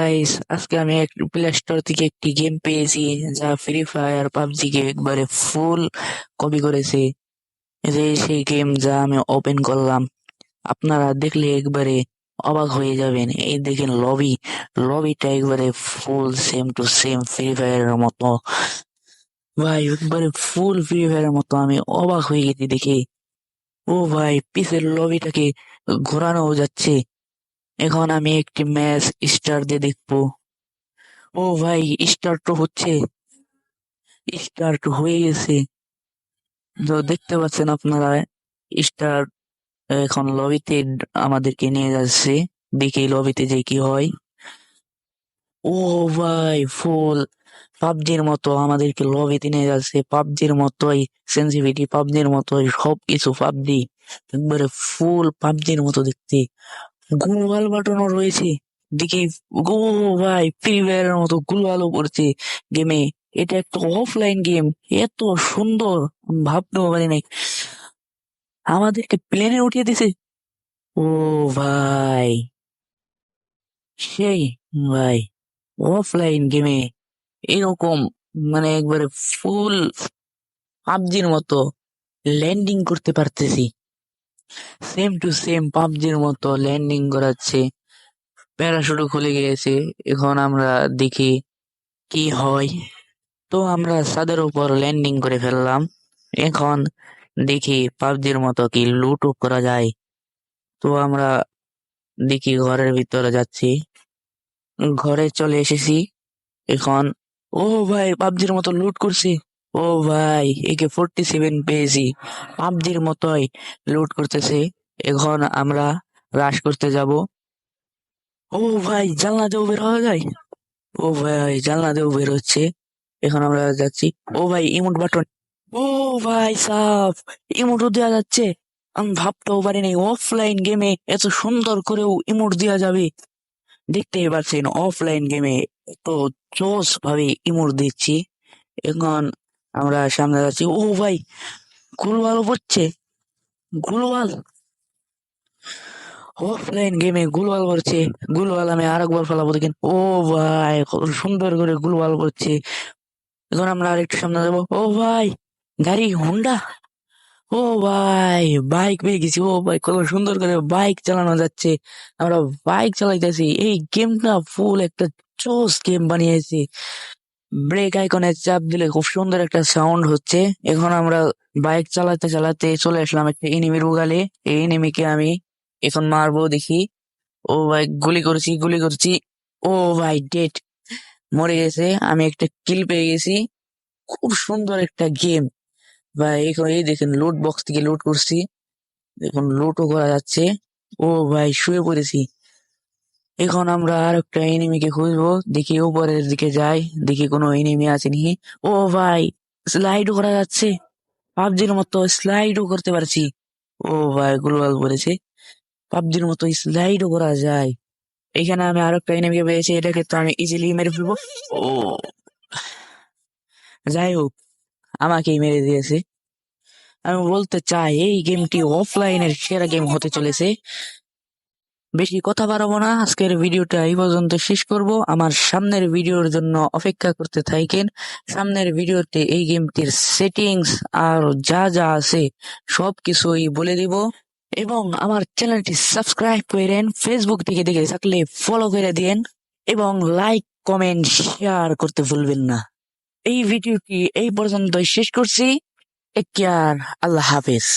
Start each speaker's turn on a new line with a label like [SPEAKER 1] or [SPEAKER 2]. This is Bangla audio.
[SPEAKER 1] গাইস, আজকে আমি প্লে স্টোর থেকে একটি গেম পেয়েছি যা ফ্রি ফায়ার পাবজি কে একবারে ফুল কপি করেছে। এই যে সেই গেম যা আমি ওপেন করলাম, আপনারা দেখলে একবারে অবাক হয়ে যাবেন। এই দেখেন লবিটা একবারে ফুল সেম টু সেম ফ্রি ফায়ারের মতো। ভাই একবারে ফুল ফ্রি ফায়ারের মতো, আমি অবাক হয়ে গেছি দেখে। ও ভাই, পিসের লবিটাকে ঘোরানো যাচ্ছে। এখন আমি একটি ম্যাচ স্টার দিয়ে দেখবো। ও ভাই, স্টার্ট তো হচ্ছে, স্টার্ট হয়ে গেছে। তো দেখতে পাচ্ছেন আপনারা, স্টার এখন লবিতে আমাদেরকে নিয়ে যাচ্ছে। দেখি লবিতে যে কি হয়। ও ভাই, ফুল পাবজির মতো আমাদেরকে লবিতে নিয়ে যাচ্ছে, পাবজির মতোই সেন্সিটিভিটি, পাবজির মতোই সবকিছু পাবজি, একবারে ফুল পাবজির মতো দেখতে। গ্লোবাল বাটনও রয়েছে দেখি। গো ভাই, ফ্রি ফায়ারের মতো গ্লোবালও পড়ছে গেমে। এটা একটা অফলাইন গেম, এত সুন্দর আমি ভাবতেও পারি নাই। আমাদেরকে প্লেনে উঠিয়ে দিছে। ও ভাই, সেই ভাই, অফলাইন গেমে এরকম মানে একবারে ফুল পাবজির মতো ল্যান্ডিং করতে পারতেছি, সেম টু সেম পাবজির মতো ল্যান্ডিং করাচ্ছে। প্যারাশুটও খুলে গিয়েছে। এখন আমরা দেখি কি হয়। তো আমরা ছাদের উপর ল্যান্ডিং করে ফেললাম। এখন দেখি পাবজির মতো কি লুটও করা যায়। তো আমরা দেখি ঘরের ভিতরে যাচ্ছি, ঘরে চলে এসেছি। এখন ও ভাই, পাবজির মতো লুট করছি। ও ভাই, একে 47 পেয়েছি, পাবজির মতোই লুট করতেছে। এখন আমরা রাশ করতে যাব। ও ভাই, জানলা দিয়েও বের হওয়া যায়। ও ভাই, জানলা দিয়েও বের হচ্ছে। এখন আমরা যাচ্ছি। ও ভাই, ইমোট বাটন। ও ভাই সাব, ইমোটও দেওয়া যাচ্ছে। আমি ভাবতেও পারিনি অফলাইন গেমে এত সুন্দর করেও ইমোট দেওয়া যাবে। দেখতেই পাচ্ছেন অফলাইন গেমে এত জোস ভাবে ইমোট দিচ্ছি। এখন আমরা সামনে যাচ্ছি। ও ভাই, গ্লোবাল পড়ছে, গ্লোবাল অফলাইন গেমে গ্লোবাল পড়ছে। গ্লোবাল আমি আরেকবার ফেলাবো দেখেন। ও ভাই, কত সুন্দর করে গ্লোবাল পড়ছে। এখন আমরা আরেকটু সামনে যাবো। ও ভাই, গাড়ি হোন্ডা। ও ভাই, বাইক পেয়ে গেছি। ও ভাই, কত সুন্দর করে বাইক চালানো যাচ্ছে। আমরা বাইক চালাইতেছি। এই গেমটা ফুল একটা জোস গেম বানিয়েছি। ব্রেক আইকনে চাপ দিলে খুব সুন্দর একটা সাউন্ড হচ্ছে। এখন আমরা বাইক চালাতে চালাতে চলে আসলাম একটা এনিমির বুগালে। এই এনিমিকে আমি এখন মারবো দেখি। ও ভাই, গুলি করছি। ও ভাই, ডেড, মরে গেছে। আমি একটা কিল পেয়ে গেছি। খুব সুন্দর একটা গেম ভাই। এখন এই দেখেন, লুট বক্স থেকে লুট করছি, এখন লুটও করা যাচ্ছে। ও ভাই, শুয়ে পড়েছি। এখন আমরা আর একটা এনিমিকে খুঁজবো, দেখি উপরের দিকে যাই, দেখি কোনো এনিমি আছে নাকি। ও ভাই, স্লাইডও করা যাচ্ছে, পাবজির মতো স্লাইডও করতে পারছি। ও ভাই, গ্লোবাল বলেছে, পাবজির মতো স্লাইডও করা যায়। এখানে আমি আর একটা এনিমিকে পেয়েছি, এটাকে তো আমি ইজিলি মেরে ফেলবো। ও, যাই হোক, আমাকেই মেরে দিয়েছে। আমি বলতে চাই এই গেমটি অফলাইনের সেরা গেম হতে চলেছে। বেশি কথা বাড়াবো না, আজকের ভিডিওটা এই পর্যন্ত শেষ করব। আমার সামনের ভিডিওর জন্য অপেক্ষা করতে থাকেন। সামনের ভিডিওতে এই গেমটির সেটিংস আর যা যা আছে সবকিছুই বলে দিব। এবং আমার চ্যানেলটি সাবস্ক্রাইব করেন, ফেসবুক থেকে দেখে থাকলে ফলো করে দিন, এবং লাইক কমেন্ট শেয়ার করতে ভুলবেন না। এই ভিডিওটি এই পর্যন্তই শেষ করছি। টেক কেয়ার, আল্লাহ হাফেজ।